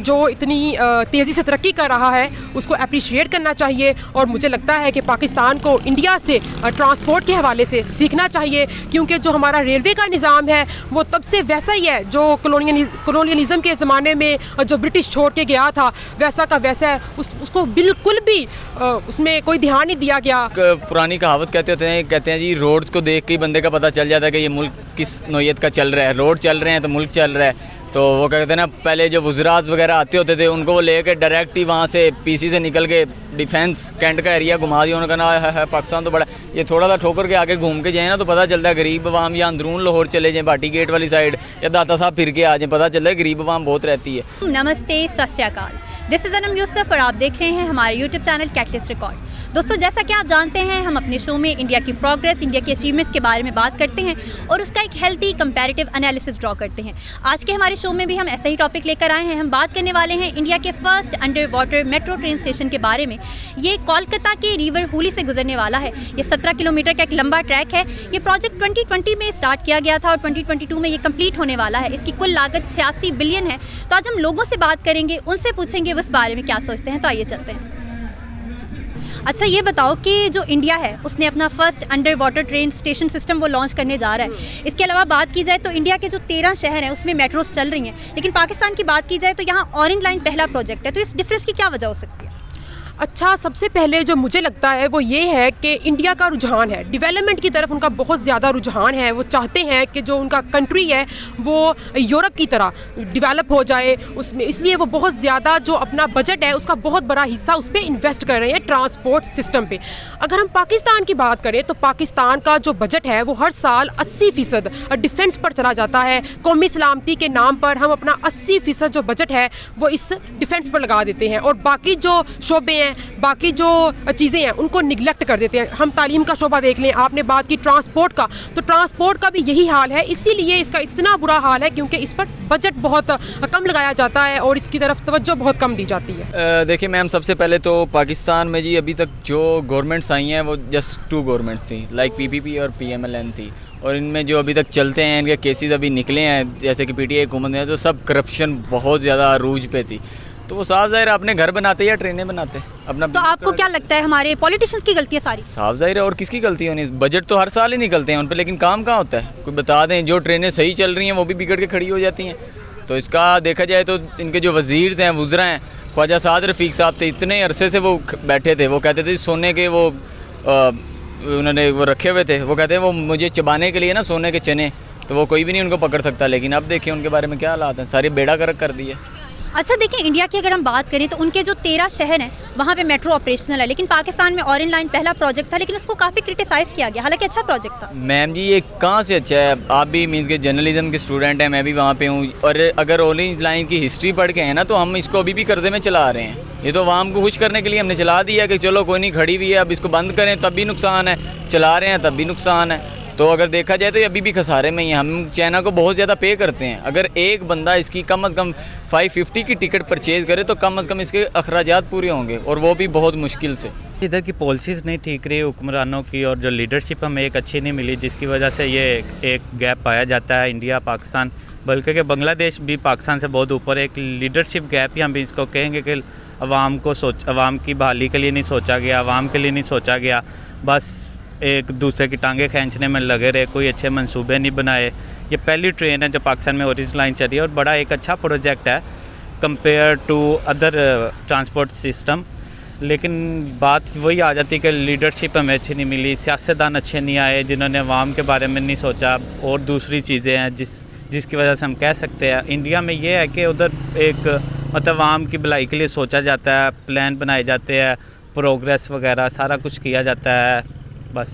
जो इतनी तेज़ी से तरक्की कर रहा है उसको अप्रिशिएट करना चाहिए। और मुझे लगता है कि पाकिस्तान को इंडिया से ट्रांसपोर्ट के हवाले से सीखना चाहिए, क्योंकि जो हमारा रेलवे का निज़ाम है वो तब से वैसा ही है जो कॉलोनियलिज़म के ज़माने में जो ब्रिटिश छोड़ के गया था वैसा का वैसा है। उसको बिल्कुल भी उसमें कोई ध्यान नहीं दिया गया। पुरानी कहावत कहते हैं जी, रोड्स को देख के ही बंदे का पता चल जाता है कि ये मुल्क किस नौयत का चल रहा है। रोड चल रहे हैं तो मुल्क चल रहा है। तो वो कहते हैं ना, पहले जो वज़रात वगैरह आते होते थे उनको वो लेके डायरेक्ट ही वहाँ से पीसी से निकल के डिफेंस कैंट का एरिया घुमा दिया। उन्होंने कहा है पाकिस्तान तो बड़ा, ये थोड़ा सा ठोकर के आगे घूम के जाए ना तो पता चलता है गरीब अवाम या अंदरून लाहौर चले जाएँ, भाटी गेट वाली साइड या दाता साहब फिर के आ जाएँ, पता चलता है गरीब अवाम बहुत रहती है। नमस्ते, सत श्री अकाल। दिस इज़ अनम यूसुफ और आप देख रहे हैं हमारे यूट्यूब चैनल कैटलिस्ट रिकॉर्ड। दोस्तों, जैसा कि आप जानते हैं, हम अपने शो में इंडिया की प्रोग्रेस, इंडिया की अचीवमेंट्स के बारे में बात करते हैं और उसका एक हेल्थी कंपैरेटिव एनालिसिस ड्रॉ करते हैं। आज के हमारे शो में भी हम ऐसा ही टॉपिक लेकर आए हैं। हम बात करने वाले हैं इंडिया के first under water metro train station के बारे में। ये कोलकाता के रिवर हुली से गुजरने वाला है। ये 17 किलोमीटर का एक लंबा ट्रैक है। ये प्रोजेक्ट 2020 में स्टार्ट किया गया था और 2022 में ये कंप्लीट होने वाला है। इसकी कुल लागत 86 बिलियन है। तो आज हम लोगों से बात करेंगे, उनसे पूछेंगे उस बारे में क्या सोचते हैं। तो आइए चलते हैं। अच्छा, ये बताओ कि जो इंडिया है उसने अपना first under water train station system वो लॉन्च करने जा रहा है। इसके अलावा बात की जाए तो इंडिया के जो 13 शहर हैं उसमें मेट्रोस चल रही हैं, लेकिन पाकिस्तान की बात की जाए तो यहाँ ऑरेंज लाइन पहला प्रोजेक्ट है। तो इस डिफरेंस की क्या वजह हो सकती है? अच्छा, सबसे पहले जो मुझे लगता है वो ये है कि इंडिया का रुझान है डेवलपमेंट की तरफ, उनका बहुत ज़्यादा रुझान है। वो चाहते हैं कि जो उनका कंट्री है वो यूरोप की तरह डेवलप हो जाए उसमें, इसलिए वो बहुत ज़्यादा जो अपना बजट है उसका बहुत बड़ा हिस्सा उस पर इन्वेस्ट कर रहे हैं ट्रांसपोर्ट सिस्टम पे। अगर हम पाकिस्तान की बात करें तो पाकिस्तान का जो बजट है वो हर साल 80% डिफेंस पर चला जाता है। कौमी सलामती के नाम पर हम अपना 80% जो बजट है वो इस डिफेंस पर लगा देते हैं और बाकी जो शोबे हैं, बाकी जो चीज़ें हैं उनको निगलेक्ट कर देते हैं। हम तालीम का शोबा देख लें, आपने बात की ट्रांसपोर्ट का, तो ट्रांसपोर्ट का भी यही हाल है। इसीलिए इसका इतना बुरा हाल है क्योंकि इस पर बजट बहुत कम लगाया जाता है और इसकी तरफ तवज्जो बहुत कम दी जाती है। देखिए मैम, सबसे पहले तो पाकिस्तान में जी अभी तक जो गवर्नमेंट्स आई हैं वो जस्ट 2 गवर्नमेंट्स थी, लाइक PPP और PMLN थी। और इनमें जो अभी तक चलते हैं, इनके केसेस अभी निकले हैं, जैसे कि PTI हुकूमत में, तो सब करप्शन बहुत ज़्यादा अरूज पे थी। तो वो साफ ज़ाहिर अपने घर बनाते या ट्रेनें बनाते अपना। तो आपको क्या लगता है हमारे पॉलिटिशियंस की गलती है सारी? साफ ज़ाहिर है, और किसकी गलती होनी? बजट तो हर साल ही निकलते हैं उन पर, लेकिन काम कहाँ होता है? कोई बता दें। जो ट्रेनें सही चल रही हैं वो भी बिगड़ के खड़ी हो जाती हैं। तो इसका देखा जाए तो इनके जो वज़ीर हैं, वुज़रा हैं, ख्वाजा साद रफ़ीक साहब थे, इतने अरसे से वो बैठे थे। वो कहते थे सोने के वो उन्होंने वो रखे हुए थे, वो कहते हैं वो मुझे चबाने के लिए ना सोने के चने, तो वो कोई भी नहीं उनको पकड़ सकता। लेकिन अब देखिए उनके बारे में क्या हालात हैं, सारे बेड़ा गर्क कर दिए। अच्छा, देखिए इंडिया की अगर हम बात करें तो उनके जो 13 शहर हैं वहाँ पे मेट्रो ऑपरेशनल है, लेकिन पाकिस्तान में ऑरेंज लाइन पहला प्रोजेक्ट था, लेकिन उसको काफ़ी क्रिटिसाइज़ किया गया, हालांकि अच्छा प्रोजेक्ट था। मैम जी, ये कहाँ से अच्छा है? आप भी मीन्स के जर्नलिज्म के स्टूडेंट हैं, मैं भी वहाँ पे हूँ। और अगर ऑरेंज लाइन की हिस्ट्री पढ़ के है ना, तो हम इसको अभी भी कर्जे में चला रहे हैं। ये तो आवाम को खुश करने के लिए हमने चला दिया कि चलो कोई नहीं, खड़ी हुई है, अब इसको बंद करें तब भी नुकसान है, चला रहे हैं तब भी नुकसान है। तो अगर देखा जाए तो ये अभी भी खसारे में ही है। हम चाइना को बहुत ज़्यादा पे करते हैं। अगर एक बंदा इसकी कम से कम 550 की टिकट परचेज़ करे तो कम से कम इसके अखराजात पूरे होंगे, और वो भी बहुत मुश्किल से। इधर की पॉलिसीज़ नहीं ठीक रही हुक्मरानों की, और जो लीडरशिप हमें एक अच्छी नहीं मिली, जिसकी वजह से ये एक गैप पाया जाता है इंडिया पाकिस्तान, बल्कि बांग्लादेश भी पाकिस्तान से बहुत ऊपर। एक लीडरशिप गैप ही हम भी इसको कहेंगे कि अवाम की बहाली के लिए नहीं सोचा गया, अवाम के लिए नहीं सोचा गया, बस एक दूसरे की टांगें खींचने में लगे रहे, कोई अच्छे मंसूबे नहीं बनाए। ये पहली ट्रेन है जो पाकिस्तान में ऑरेंज लाइन चली है और बड़ा एक अच्छा प्रोजेक्ट है compare to other transport system. लेकिन बात वही आ जाती है कि लीडरशिप हमें अच्छी नहीं मिली, सियासतदान अच्छे नहीं आए जिन्होंने अवाम के बारे में नहीं सोचा, और दूसरी चीज़ें हैं जिसकी वजह से हम कह सकते हैं इंडिया में ये है कि उधर एक मतलब अवाम की भलाई के लिए सोचा जाता है, प्लान बनाए जाते हैं, प्रोग्रेस वगैरह सारा कुछ किया जाता है। बस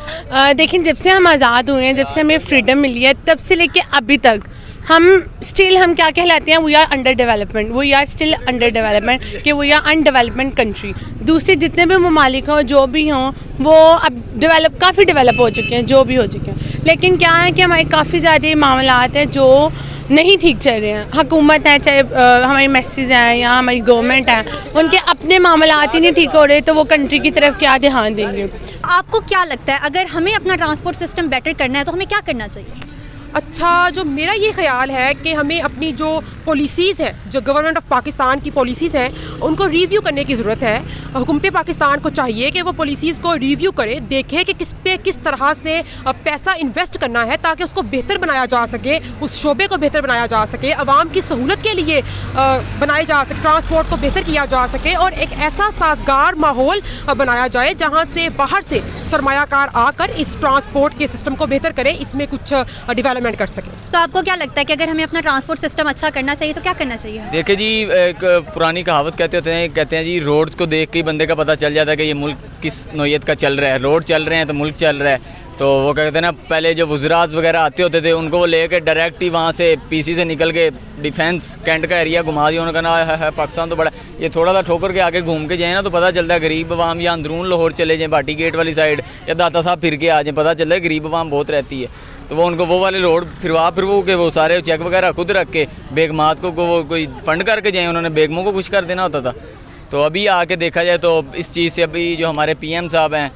देखिए, जब से हम आज़ाद हुए हैं, जब से हमें फ्रीडम मिली है, तब से लेके अभी तक हम क्या कहलाते हैं? We are under development, we are still under development, कि वी आर अनडेवलपमेंट कंट्री। दूसरे जितने भी ममालिक हों, जो भी हों, वो अब काफ़ी डेवलप हो चुके हैं, जो भी हो चुके हैं। लेकिन क्या है कि हमारे काफ़ी ज़्यादा मामलात हैं जो नहीं ठीक चल रहे हैं। हुकूमत है, चाहे हमारी मैसेज हैं या हमारी गवर्नमेंट है, उनके अपने मामलात ही नहीं ठीक हो रहे, तो वो कंट्री की तरफ क्या ध्यान देंगे? आपको क्या लगता है अगर हमें अपना ट्रांसपोर्ट सिस्टम बेटर करना है तो हमें क्या करना चाहिए? अच्छा, जो मेरा ये ख्याल है कि हमें अपनी जो पॉलिसीज़ हैं, जो गवर्नमेंट ऑफ पाकिस्तान की पॉलिसीज़ हैं, उनको रिव्यू करने की ज़रूरत है। हुकूमत पाकिस्तान को चाहिए कि वो पॉलिसीज़ को रिव्यू करे, देखे कि किस तरह से पैसा इन्वेस्ट करना है ताकि उसको बेहतर बनाया जा सके, उस शोबे को बेहतर बनाया जा सके, आवाम की सहूलत के लिए बनाए जा सके, ट्रांसपोर्ट को बेहतर किया जा सके और एक ऐसा साजगार माहौल बनाया जाए जहाँ से बाहर से सरमायाकार आकर इस ट्रांसपोर्ट के सिस्टम को बेहतर करें, इसमें कुछ डेवलपमेंट कर सकें। तो आपको क्या लगता है कि अगर हमें अपना ट्रांसपोर्ट सिस्टम अच्छा करना चाहिए तो क्या करना चाहिए? देखिए जी, एक पुरानी कहावत कहते हैं जी, रोड्स को देख के ही बंदे का पता चल जाता है कि ये मुल्क किस नौयत का चल रहा है। रोड चल रहे हैं तो मुल्क चल रहा है। तो वो कहते हैं ना, पहले जो वज़रात वगैरह आते होते थे उनको वो लेके डायरेक्ट ही वहाँ से पीसी से निकल के डिफेंस कैंट का एरिया घुमा दिया। उन्होंने कहा है पाकिस्तान तो बड़ा, ये थोड़ा सा ठोकर के आगे घूम के जाए ना तो पता चलता है गरीब अवाम या अंदरून लाहौर चले जाएँ, भाटी गेट वाली साइड या दाता साहब फिर के आ जाएँ, पता चलता है गरीब अवाम बहुत रहती है। तो वो उनको वो वाले रोड फिरवा के वो सारे चेक वगैरह खुद रख के बेगमात को वो कोई फंड करके जाए, उन्होंने बेगमों को कुछ कर देना होता था। तो अभी आके देखा जाए तो इस चीज़ से अभी जो हमारे पीएम साहब हैं,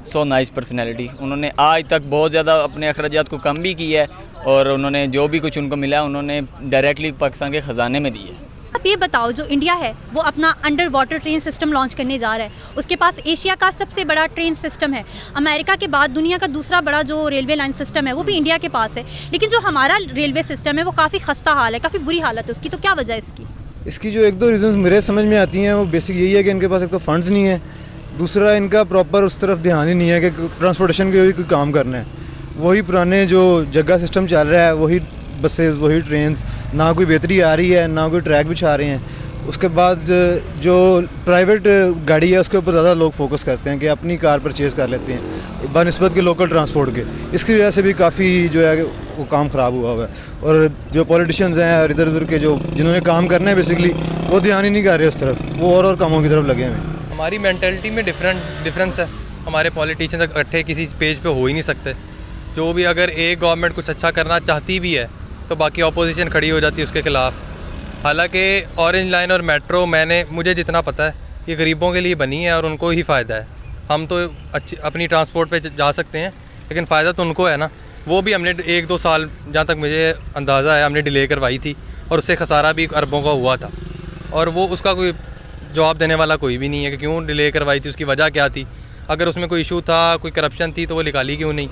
सो नाइस पर्सनैलिटी, उन्होंने आज तक बहुत ज़्यादा अपने अखराजात को कम भी किया है और उन्होंने जो भी कुछ उनको मिला है उन्होंने डायरेक्टली पाकिस्तान के ख़जाने में दिए। आप ये बताओ, जो इंडिया है वो अपना under water train system launch करने जा रहा है, उसके पास एशिया का सबसे बड़ा ट्रेन सिस्टम है, अमेरिका के बाद दुनिया का दूसरा बड़ा जो रेलवे लाइन सिस्टम है वो भी इंडिया के पास है, लेकिन जो हमारा रेलवे सिस्टम है वो काफ़ी खस्ता हाल है, काफ़ी बुरी हालत है उसकी। तो क्या वजह है इसकी? इसकी जो एक दो रीज़न्स मेरे समझ में आती हैं वो बेसिक यही है कि इनके पास एक तो फंड्स नहीं है, दूसरा इनका प्रॉपर उस तरफ ध्यान ही नहीं है कि ट्रांसपोर्टेशन के भी कोई काम करना है। वही पुराने जो जगह सिस्टम चल रहा है, वही बसेस, वही ट्रेन्स, ना कोई बेहतरी आ रही है, ना कोई ट्रैक बिछा रहे हैं। उसके बाद जो प्राइवेट गाड़ी है उसके ऊपर ज़्यादा लोग फोकस करते हैं कि अपनी कार परचेज़ कर लेते हैं बनिस्बत के लोकल ट्रांसपोर्ट के। इसकी वजह से भी काफ़ी जो है वो काम ख़राब हुआ हुआ है और जो पॉलिटिशियंस हैं और इधर उधर के जो जिन्होंने काम करना है बेसिकली वो ध्यान ही नहीं कर रहे उस तरफ, वो और कामों की तरफ लगे हुए हैं। हमारी मेंटालिटी में डिफरेंस है। हमारे पॉलिटिशियंस इकट्ठे किसी पेज पे हो ही नहीं सकते। जो भी अगर एक गवर्नमेंट कुछ अच्छा करना चाहती भी है तो बाकी अपोजिशन खड़ी हो जाती है उसके ख़िलाफ़। हालांकि ऑरेंज लाइन और मेट्रो मुझे जितना पता है ये गरीबों के लिए बनी है और उनको ही फ़ायदा है। हम तो अपनी ट्रांसपोर्ट पे जा सकते हैं लेकिन फ़ायदा तो उनको है ना। वो भी हमने 1-2 साल, जहाँ तक मुझे अंदाज़ा है, हमने डिले करवाई थी और उससे खसारा भी अरबों का हुआ था और वो उसका कोई जवाब देने वाला कोई भी नहीं है कि क्यों डिले करवाई थी, उसकी वजह क्या थी। अगर उसमें कोई इशू था, कोई करप्शन थी तो वो निकाली क्यों नहीं,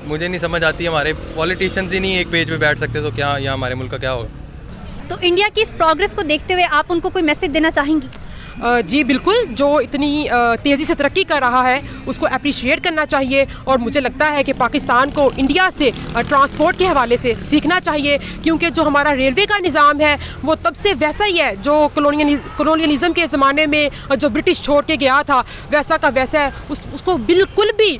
मुझे नहीं समझ आती। हमारे पॉलिटिशियंस ही नहीं एक पेज पे बैठ सकते तो क्या यहाँ हमारे मुल्क का क्या होगा। तो इंडिया की इस प्रोग्रेस को देखते हुए आप उनको कोई मैसेज देना चाहेंगी? जी बिल्कुल, जो इतनी तेज़ी से तरक्की कर रहा है उसको अप्रिशिएट करना चाहिए और मुझे लगता है कि पाकिस्तान को इंडिया से ट्रांसपोर्ट के हवाले से सीखना चाहिए, क्योंकि जो हमारा रेलवे का निज़ाम है वो तब से वैसा ही है जो कॉलोनियलिज़म के ज़माने में जो ब्रिटिश छोड़ के गया था वैसा का वैसा है। उसको बिल्कुल भी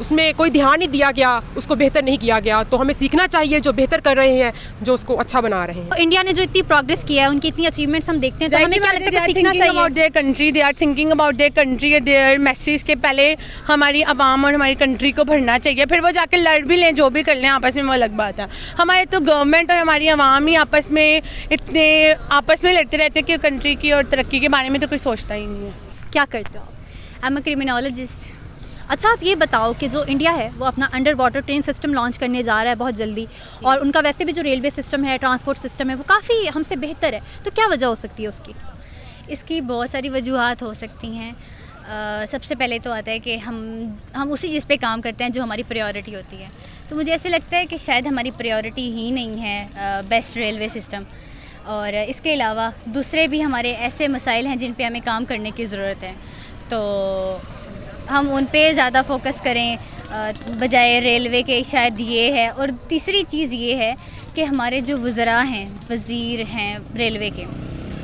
उसमें कोई ध्यान नहीं दिया गया, उसको बेहतर नहीं किया गया। तो हमें सीखना चाहिए जो बेहतर कर रहे हैं, जो उसको अच्छा बना रहे हैं। तो इंडिया ने जो इतनी प्रोग्रेस किया है, उनकी इतनी अचीवमेंट्स हम देखते हैं तो हमें क्या लगता है कि सीखना चाहिए? Their country, they are thinking about their country, their messages के पहले हमारी आवाम और हमारी कंट्री को भरना चाहिए, फिर वो जाके लड़ भी लें, जो भी कर लें आपस में, वो अलग बात है। हमारे तो गवर्नमेंट और हमारी आवाम ही आपस में लड़ते रहते हैं कि कंट्री की और तरक्की के बारे में तो कोई सोचता ही नहीं है। क्या करते हो आप? I am a criminologist. अच्छा, आप ये बताओ कि जो इंडिया है वो अपना under water train system launch करने जा रहा है बहुत जल्दी, और उनका वैसे भी जो रेलवे सिस्टम है, ट्रांसपोर्ट सिस्टम है, वो काफ़ी हमसे बेहतर है, तो क्या वजह हो सकती है उसकी? इसकी बहुत सारी वजूहात हो सकती हैं। सबसे पहले तो आता है कि हम उसी चीज़ पे काम करते हैं जो हमारी प्रायोरिटी होती है। तो मुझे ऐसे लगता है कि शायद हमारी प्रायोरिटी ही नहीं है बेस्ट रेलवे सिस्टम, और इसके अलावा दूसरे भी हमारे ऐसे मसाइल हैं जिन पे हमें काम करने की ज़रूरत है, तो हम उन पे ज़्यादा फोकस करें बजाय रेलवे के, शायद ये है। और तीसरी चीज़ ये है कि हमारे जो वज़रा हैं, वज़ीर हैं रेलवे के,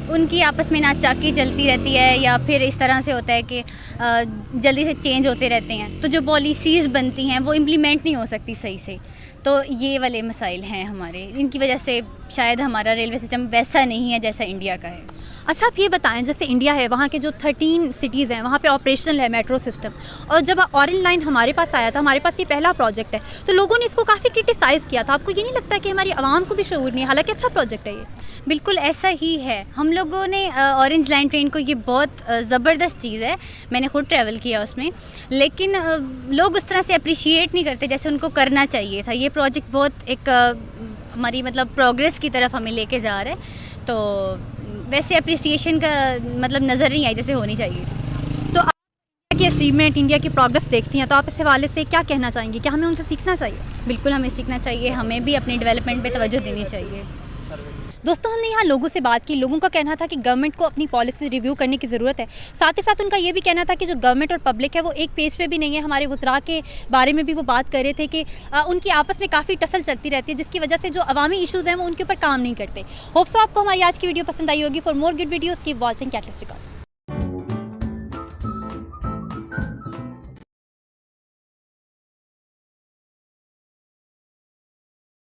उनकी आपस में नाचाकी चलती रहती है या फिर इस तरह से होता है कि जल्दी से चेंज होते रहते हैं, तो जो पॉलिसीज़ बनती हैं वो इम्प्लीमेंट नहीं हो सकती सही से। तो ये वाले मसाइल हैं हमारे, इनकी वजह से शायद हमारा रेलवे सिस्टम वैसा नहीं है जैसा इंडिया का है। अच्छा आप ये बताएं, जैसे इंडिया है, वहाँ के जो 13 सिटीज़ हैं वहाँ पे ऑपरेशनल है मेट्रो सिस्टम, और जब ऑरेंज लाइन हमारे पास आया था, हमारे पास ये पहला प्रोजेक्ट है, तो लोगों ने इसको काफ़ी क्रिटिसाइज़ किया था। आपको ये नहीं लगता कि हमारी आवाम को भी शऊर नहीं है, हालांकि अच्छा प्रोजेक्ट है ये? बिल्कुल ऐसा ही है। हम लोगों ने ऑरेंज लाइन ट्रेन को, ये बहुत ज़बरदस्त चीज़ है, मैंने खुद ट्रैवल किया उसमें, लेकिन लोग उस तरह से अप्रिशिएट नहीं करते जैसे उनको करना चाहिए था। ये प्रोजेक्ट बहुत एक हमारी मतलब प्रोग्रेस की तरफ हमें लेके जा रहा है, तो वैसे अप्रिसिएशन का मतलब नज़र नहीं आई जैसे होनी चाहिए थी। तो आप इंडिया की अचीवमेंट, इंडिया की प्रोग्रेस देखती हैं, तो आप इस हवाले से क्या कहना चाहेंगी? क्या हमें उनसे सीखना चाहिए? बिल्कुल हमें सीखना चाहिए, हमें भी अपनी डेवलपमेंट पे तवज्जो देनी चाहिए। दोस्तों हमने यहाँ लोगों से बात की। लोगों का कहना था कि गवर्नमेंट को अपनी पॉलिसी रिव्यू करने की ज़रूरत है। साथ ही साथ उनका ये भी कहना था कि जो गवर्नमेंट और पब्लिक है वो एक पेज पे भी नहीं है। हमारे वज़रा के बारे में भी वो बात कर रहे थे कि उनकी आपस में काफ़ी टसल चलती रहती है, जिसकी वजह से जो अवामी इशूज़ हैं वो उनके ऊपर काम नहीं करते। होप सो आपको हमारी आज की वीडियो पसंद आई होगी। For more good videos keep watching catalyst record.